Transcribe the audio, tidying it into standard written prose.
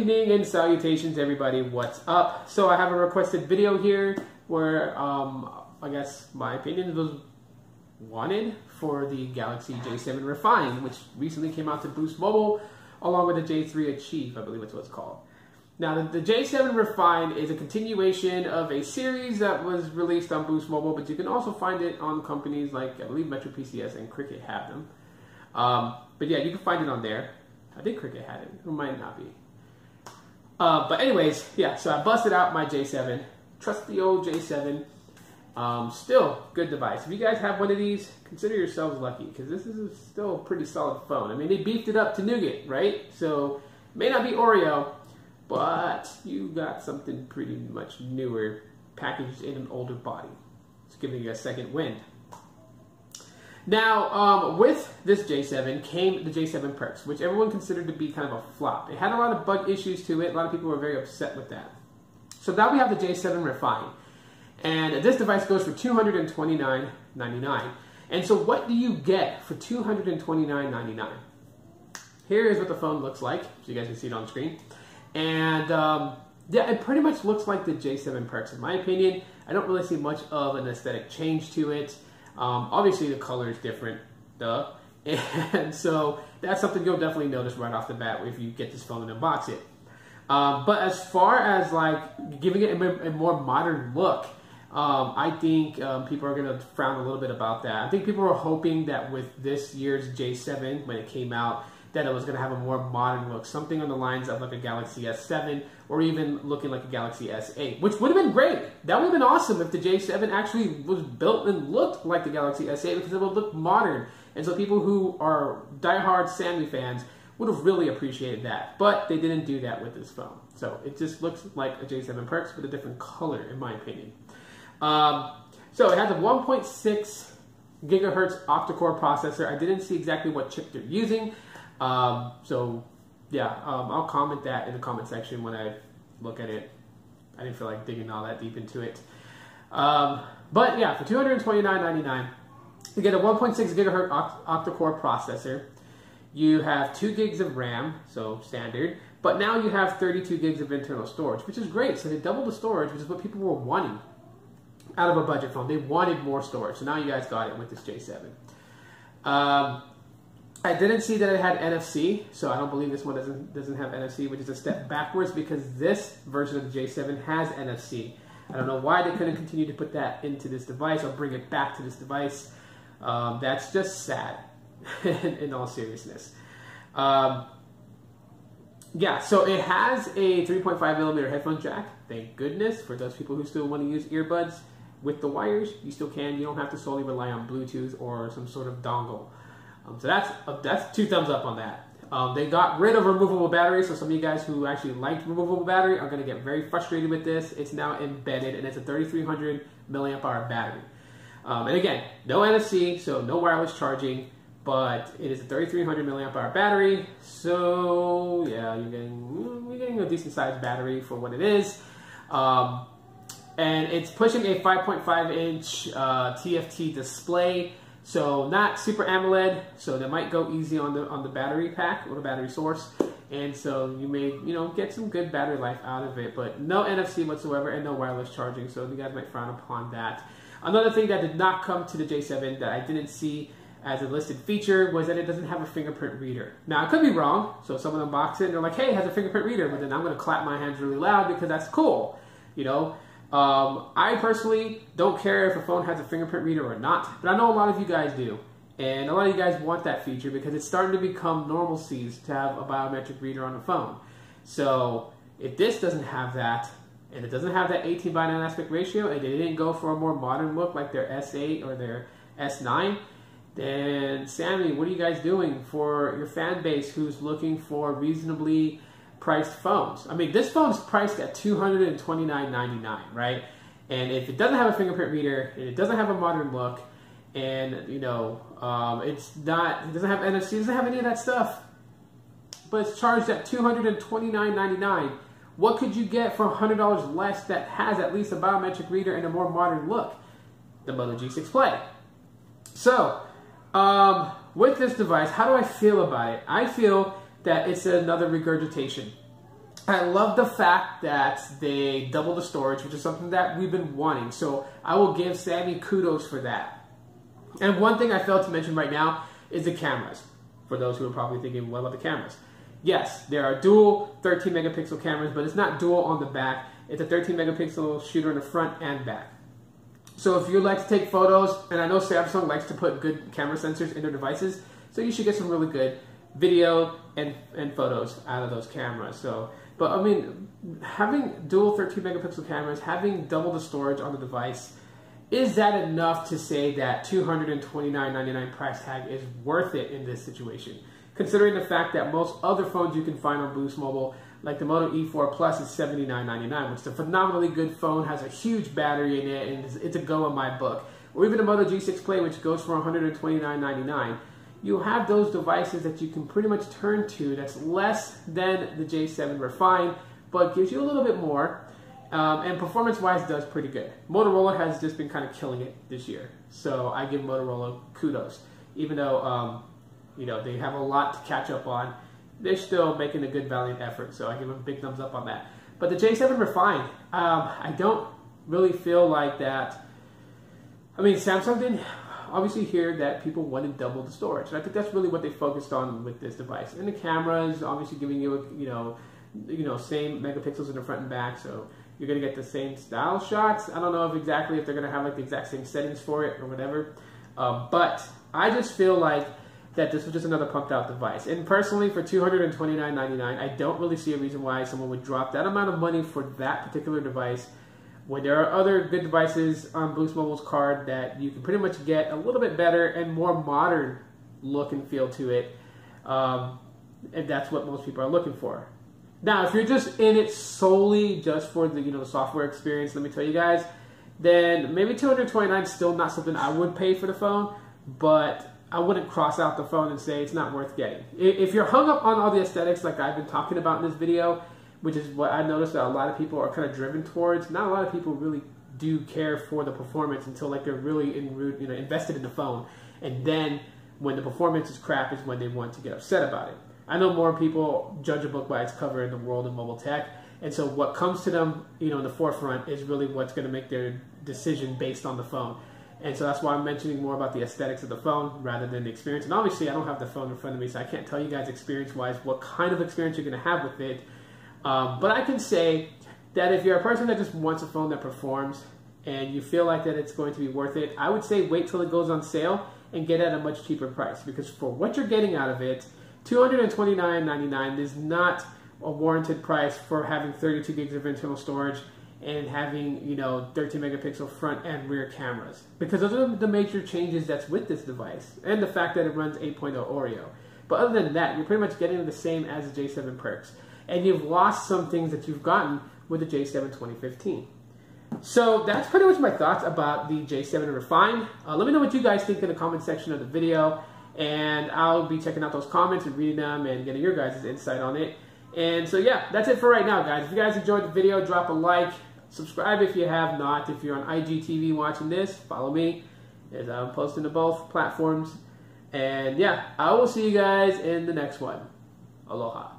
evening and salutations everybody, what's up? So I have a requested video here where I guess my opinion was wanted for the Galaxy J7 Refine, which recently came out to Boost Mobile along with the J3 Achieve, I believe that's what it's called. Now the J7 Refine is a continuation of a series that was released on Boost Mobile, but you can also find it on companies like, I believe Metro PCS and Cricket have them. But yeah, you can find it on there. I think Cricket had it. It might not be. But anyways, yeah, so I busted out my J7. Trust the old J7. Still, good device. If you guys have one of these, consider yourselves lucky, because this is still a pretty solid phone. I mean, they beefed it up to nougat, right? So, it may not be Oreo, but you got something pretty much newer packaged in an older body. It's giving you a second wind. Now, with this J7 came the J7 Perks, which everyone considered to be kind of a flop. It had a lot of bug issues to it. A lot of people were very upset with that. So now we have the J7 Refine. And this device goes for $229.99. And so what do you get for $229.99? Here is what the phone looks like. So you guys can see it on screen. And yeah, it pretty much looks like the J7 Perks. In my opinion, I don't really see much of an aesthetic change to it. Obviously the color is different, duh. And so that's something you'll definitely notice right off the bat if you get this phone and unbox it. But as far as like giving it a more modern look, I think people are going to frown a little bit about that. I think people were hoping that with this year's J7, when it came out, that it was going to have a more modern look, something on the lines of like a Galaxy S7 or even looking like a Galaxy S8, which would have been great. That would have been awesome if the J7 actually was built and looked like the Galaxy S8, because it would look modern. And so people who are diehard Sammy fans would have really appreciated that. But they didn't do that with this phone. So it just looks like a J7 Perks with a different color, in my opinion. So it has a 1.6 gigahertz octa-core processor. I didn't see exactly what chip they're using. So yeah, I'll comment that in the comment section when I look at it. I didn't feel like digging all that deep into it. But yeah, for $229.99, you get a 1.6 gigahertz octa-core processor. You have 2 gigs of RAM, so standard, but now you have 32 gigs of internal storage, which is great. So they doubled the storage, which is what people were wanting out of a budget phone. They wanted more storage, so now you guys got it with this J7. I didn't see that it had NFC, so I don't believe this one doesn't have NFC, which is a step backwards because this version of the J7 has NFC. I don't know why they couldn't continue to put that into this device or bring it back to this device. That's just sad, in all seriousness. Yeah, so it has a 3.5mm headphone jack. Thank goodness for those people who still want to use earbuds with the wires. You still can. You don't have to solely rely on Bluetooth or some sort of dongle. So that's 2 thumbs up on that. They got rid of removable batteries, so some of you guys who actually liked removable battery are going to get very frustrated with this. It's now embedded, and it's a 3300 milliamp hour battery. And again, no NFC, so no wireless charging, but it is a 3300 milliamp hour battery. So yeah, you're getting a decent sized battery for what it is. And it's pushing a 5.5 inch TFT display. So not Super AMOLED, so that might go easy on the battery pack or the battery source, and so you may get some good battery life out of it. But no NFC whatsoever and no wireless charging, so you guys might frown upon that. Another thing that did not come to the J7 that I didn't see as a listed feature was that it doesn't have a fingerprint reader. Now I could be wrong, so someone unboxed it and they're like, "Hey, it has a fingerprint reader," but then I'm going to clap my hands really loud because that's cool, I personally don't care if a phone has a fingerprint reader or not, but I know a lot of you guys do. And a lot of you guys want that feature because it's starting to become normalcies to have a biometric reader on a phone. So if this doesn't have that, and it doesn't have that 18:9 aspect ratio, and they didn't go for a more modern look like their S8 or their S9, then Sammy, what are you guys doing for your fan base who's looking for reasonably priced phones? I mean, this phone's priced at $229.99, right? And if it doesn't have a fingerprint reader, and it doesn't have a modern look, and it doesn't have NFC, it doesn't have any of that stuff, but it's charged at $229.99, what could you get for $100 less that has at least a biometric reader and a more modern look? The Moto G6 Play. So, with this device, how do I feel about it? I feel that it's another regurgitation. I love the fact that they double the storage, which is something that we've been wanting. So I will give Sammy kudos for that. And one thing I failed to mention right now is the cameras. For those who are probably thinking, what about the cameras? Yes, there are dual 13 megapixel cameras, but it's not dual on the back. It's a 13 megapixel shooter in the front and back. So if you like to take photos, and I know Samsung likes to put good camera sensors in their devices, so you should get some really good video and photos out of those cameras. So, but I mean, having dual 13 megapixel cameras, having double the storage on the device, is that enough to say that $229.99 price tag is worth it in this situation? Considering the fact that most other phones you can find on Boost Mobile, like the Moto E4 Plus, is $79.99, which is a phenomenally good phone, has a huge battery in it, and it's a go in my book. Or even the Moto G6 Play, which goes for $129.99. You have those devices that you can pretty much turn to that's less than the J7 Refine, but gives you a little bit more. And performance-wise does pretty good. Motorola has just been kind of killing it this year. So I give Motorola kudos. Even though, you know, they have a lot to catch up on, they're still making a good valiant effort. So I give them a big thumbs up on that. But the J7 Refine, I don't really feel like that. I mean, Samsung didn't obviously hear that people wanted double the storage. And I think that's really what they focused on with this device. And the cameras, obviously giving you, you know, same megapixels in the front and back. So you're going to get the same style shots. I don't know if they're going to have like the exact same settings for it or whatever. But I just feel like that this was just another pumped out device. And personally, for $229.99, I don't really see a reason why someone would drop that amount of money for that particular device when there are other good devices on Boost Mobile's card that you can pretty much get a little bit better and more modern look and feel to it. And that's what most people are looking for. Now, if you're just in it solely just for the, the software experience, let me tell you guys, then maybe $229 is still not something I would pay for the phone, but I wouldn't cross out the phone and say it's not worth getting. If you're hung up on all the aesthetics like I've been talking about in this video, which is what I noticed that a lot of people are kind of driven towards, not a lot of people really do care for the performance until like they're really invested in the phone, and then when the performance is crap is when they want to get upset about it. I know more people judge a book by its cover in the world of mobile tech, and so what comes to them, in the forefront is really what's going to make their decision based on the phone. And so that's why I'm mentioning more about the aesthetics of the phone rather than the experience. And obviously, I don't have the phone in front of me, so I can't tell you guys experience-wise what kind of experience you're going to have with it. But I can say that if you're a person that just wants a phone that performs and you feel like that it's going to be worth it, I would say wait till it goes on sale and get it at a much cheaper price. Because for what you're getting out of it, $229.99 is not a warranted price for having 32 gigs of internal storage and having 13 megapixel front and rear cameras, because those are the major changes that's with this device, and the fact that it runs 8.0 Oreo. But other than that, you're pretty much getting the same as the J7 perks, and you've lost some things that you've gotten with the J7 2015. So that's pretty much my thoughts about the J7 Refine. Let me know what you guys think in the comment section of the video, and I'll be checking out those comments and reading them and getting your guys' insight on it. And so yeah, that's it for right now, guys. If you guys enjoyed the video, drop a like. Subscribe if you have not. If you're on IGTV watching this, follow me, as I'm posting to both platforms. And yeah, I will see you guys in the next one. Aloha.